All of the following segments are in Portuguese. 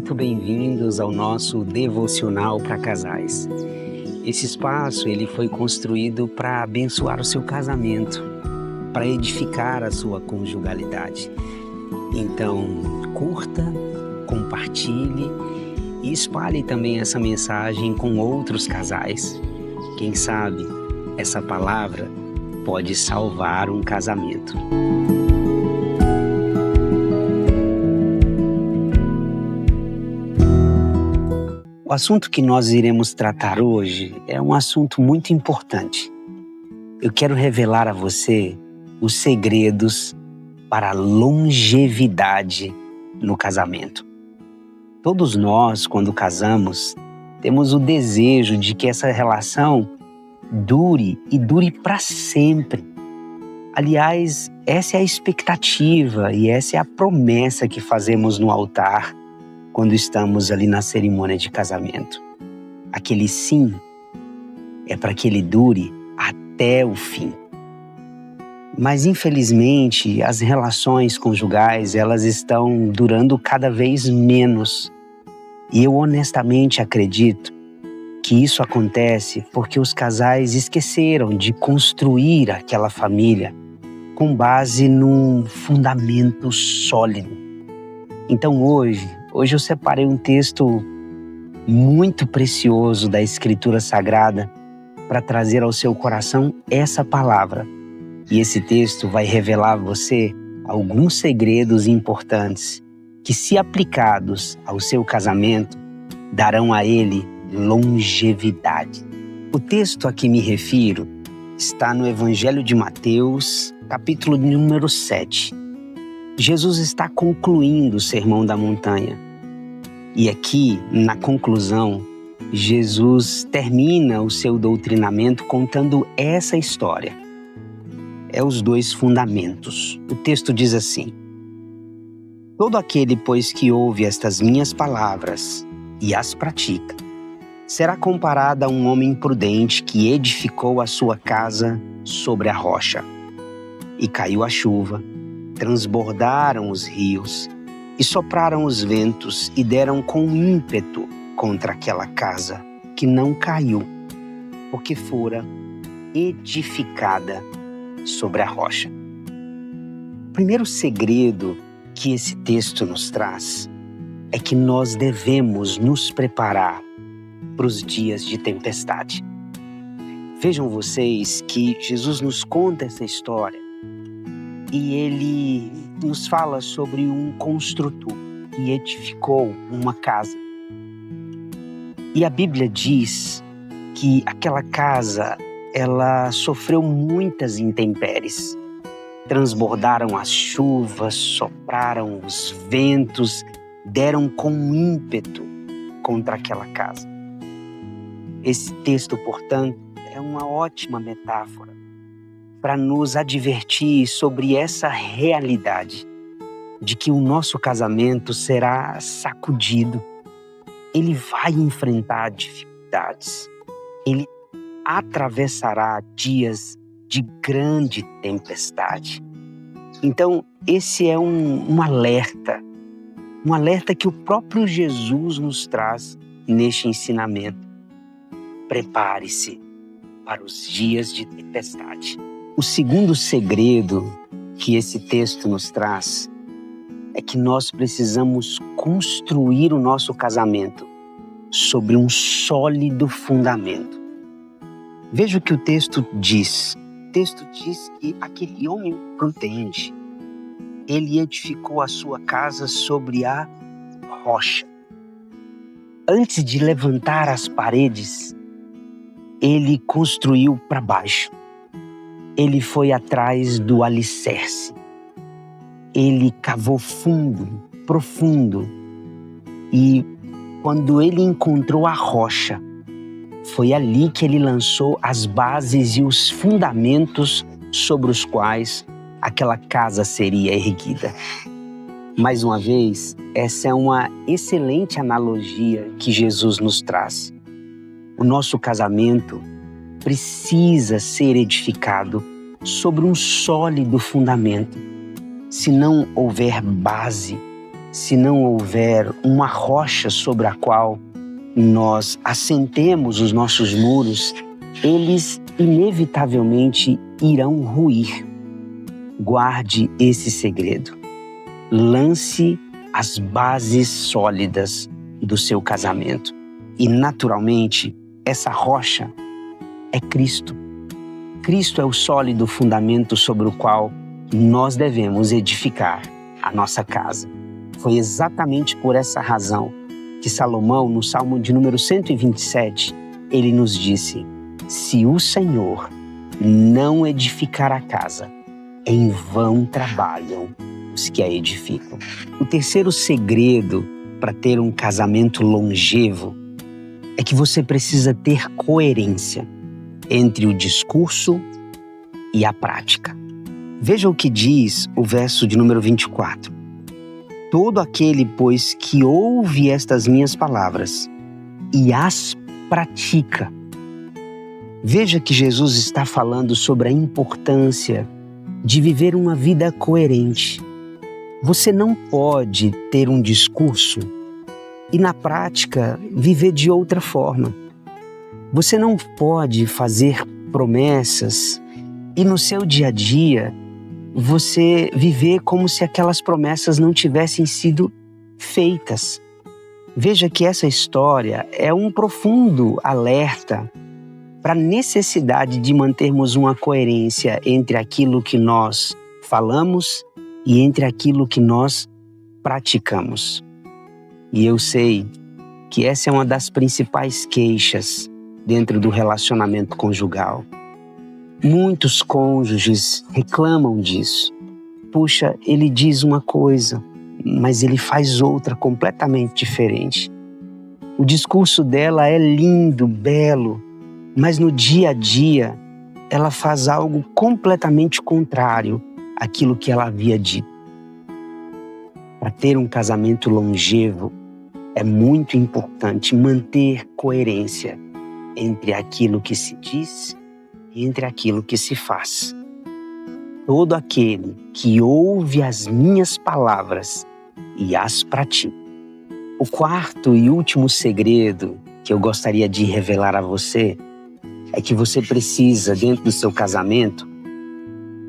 muito bem-vindos ao nosso devocional para casais. Esse espaço ele foi construído para abençoar o seu casamento, para edificar a sua conjugalidade. Então, curta, compartilhe e espalhe também essa mensagem com outros casais. Quem sabe essa palavra pode salvar um casamento. O assunto que nós iremos tratar hoje é um assunto muito importante. Eu quero revelar a você os segredos para a longevidade no casamento. Todos nós, quando casamos, temos o desejo de que essa relação dure e dure para sempre. Aliás, essa é a expectativa e essa é a promessa que fazemos no altar quando estamos ali na cerimônia de casamento. Aquele sim é para que ele dure até o fim. Mas infelizmente as relações conjugais elas estão durando cada vez menos. E eu honestamente acredito que isso acontece porque os casais esqueceram de construir aquela família com base num fundamento sólido. Então hoje eu separei um texto muito precioso da Escritura Sagrada para trazer ao seu coração essa palavra. E esse texto vai revelar a você alguns segredos importantes que, se aplicados ao seu casamento, darão a ele longevidade. O texto a que me refiro está no Evangelho de Mateus, capítulo número 7. Jesus está concluindo o Sermão da Montanha. E aqui, na conclusão, Jesus termina o seu doutrinamento contando essa história. É os dois fundamentos. O texto diz assim: todo aquele, pois, que ouve estas minhas palavras e as pratica, será comparado a um homem prudente que edificou a sua casa sobre a rocha. E caiu a chuva, transbordaram os rios, e sopraram os ventos e deram com ímpeto contra aquela casa, que não caiu, porque fora edificada sobre a rocha. O primeiro segredo que esse texto nos traz é que nós devemos nos preparar para os dias de tempestade. Vejam vocês que Jesus nos conta essa história e ele nos fala sobre um construtor que edificou uma casa. E a Bíblia diz que aquela casa, ela sofreu muitas intempéries. Transbordaram as chuvas, sopraram os ventos, deram com ímpeto contra aquela casa. Esse texto, portanto, é uma ótima metáfora para nos advertir sobre essa realidade de que o nosso casamento será sacudido. Ele vai enfrentar dificuldades. Ele atravessará dias de grande tempestade. Então, esse é um alerta que o próprio Jesus nos traz neste ensinamento. Prepare-se para os dias de tempestade. O segundo segredo que esse texto nos traz é que nós precisamos construir o nosso casamento sobre um sólido fundamento. Veja o que o texto diz. O texto diz que aquele homem prudente, ele edificou a sua casa sobre a rocha. Antes de levantar as paredes, ele construiu para baixo. Ele foi atrás do alicerce. Ele cavou fundo, profundo. E quando ele encontrou a rocha, foi ali que ele lançou as bases e os fundamentos sobre os quais aquela casa seria erguida. Mais uma vez, essa é uma excelente analogia que Jesus nos traz. O nosso casamento precisa ser edificado sobre um sólido fundamento. Se não houver base, se não houver uma rocha sobre a qual nós assentemos os nossos muros, eles inevitavelmente irão ruir. Guarde esse segredo. Lance as bases sólidas do seu casamento. E, naturalmente, essa rocha é Cristo. Cristo é o sólido fundamento sobre o qual nós devemos edificar a nossa casa. Foi exatamente por essa razão que Salomão, no Salmo de número 127, ele nos disse: se o Senhor não edificar a casa, em vão trabalham os que a edificam. O terceiro segredo para ter um casamento longevo é que você precisa ter coerência entre o discurso e a prática. Veja o que diz o verso de número 24. Todo aquele, pois, que ouve estas minhas palavras e as pratica. Veja que Jesus está falando sobre a importância de viver uma vida coerente. Você não pode ter um discurso e, na prática, viver de outra forma. Você não pode fazer promessas e, no seu dia a dia, você viver como se aquelas promessas não tivessem sido feitas. Veja que essa história é um profundo alerta para a necessidade de mantermos uma coerência entre aquilo que nós falamos e entre aquilo que nós praticamos. E eu sei que essa é uma das principais queixas dentro do relacionamento conjugal. Muitos cônjuges reclamam disso. Puxa, ele diz uma coisa, mas ele faz outra completamente diferente. O discurso dela é lindo, belo, mas no dia a dia ela faz algo completamente contrário àquilo que ela havia dito. Para ter um casamento longevo, é muito importante manter coerência entre aquilo que se diz e entre aquilo que se faz. Todo aquele que ouve as minhas palavras e as pratica. O quarto e último segredo que eu gostaria de revelar a você é que você precisa, dentro do seu casamento,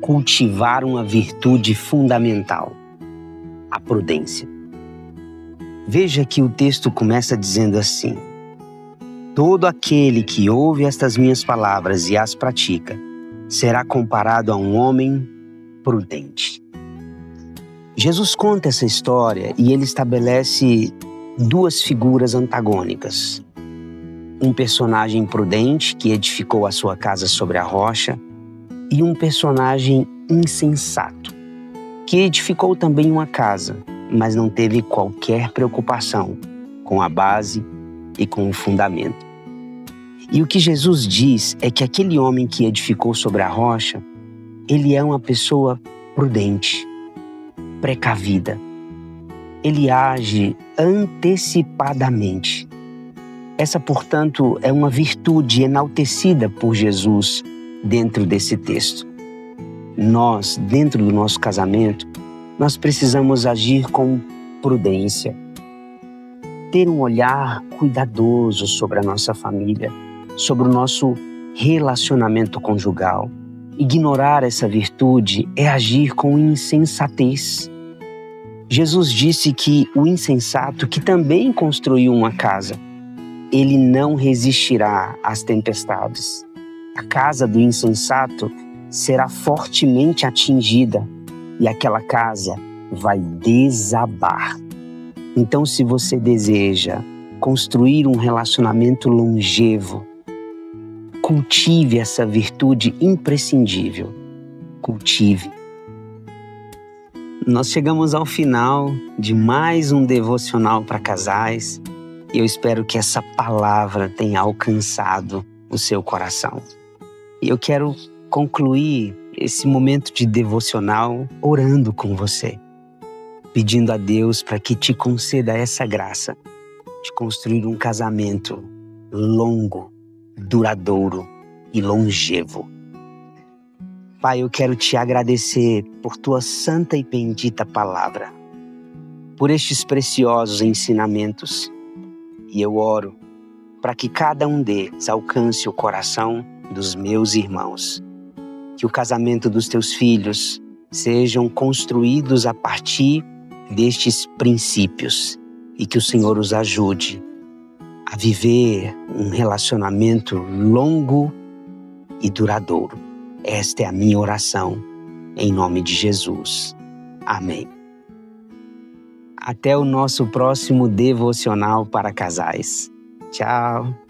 cultivar uma virtude fundamental: a prudência. Veja que o texto começa dizendo assim: todo aquele que ouve estas minhas palavras e as pratica será comparado a um homem prudente. Jesus conta essa história e ele estabelece duas figuras antagônicas. Um personagem prudente que edificou a sua casa sobre a rocha e um personagem insensato que edificou também uma casa, mas não teve qualquer preocupação com a base e com o fundamento. E o que Jesus diz é que aquele homem que edificou sobre a rocha, ele é uma pessoa prudente, precavida. Ele age antecipadamente. Essa, portanto, é uma virtude enaltecida por Jesus dentro desse texto. Nós, dentro do nosso casamento, nós precisamos agir com prudência, ter um olhar cuidadoso sobre a nossa família, sobre o nosso relacionamento conjugal. Ignorar essa virtude é agir com insensatez. Jesus disse que o insensato, que também construiu uma casa, ele não resistirá às tempestades. A casa do insensato será fortemente atingida e aquela casa vai desabar. Então, se você deseja construir um relacionamento longevo, cultive essa virtude imprescindível. Cultive. Nós chegamos ao final de mais um devocional para casais e eu espero que essa palavra tenha alcançado o seu coração. E eu quero concluir esse momento de devocional orando com você, pedindo a Deus para que te conceda essa graça de construir um casamento longo, duradouro e longevo. Pai, eu quero te agradecer por tua santa e bendita palavra. por estes preciosos ensinamentos e eu oro para que cada um deles alcance o coração dos meus irmãos. Que o casamento dos teus filhos sejam construídos a partir destes princípios e que o Senhor os ajude a viver um relacionamento longo e duradouro. Esta é a minha oração, em nome de Jesus. Amém. Até o nosso próximo devocional para casais. Tchau.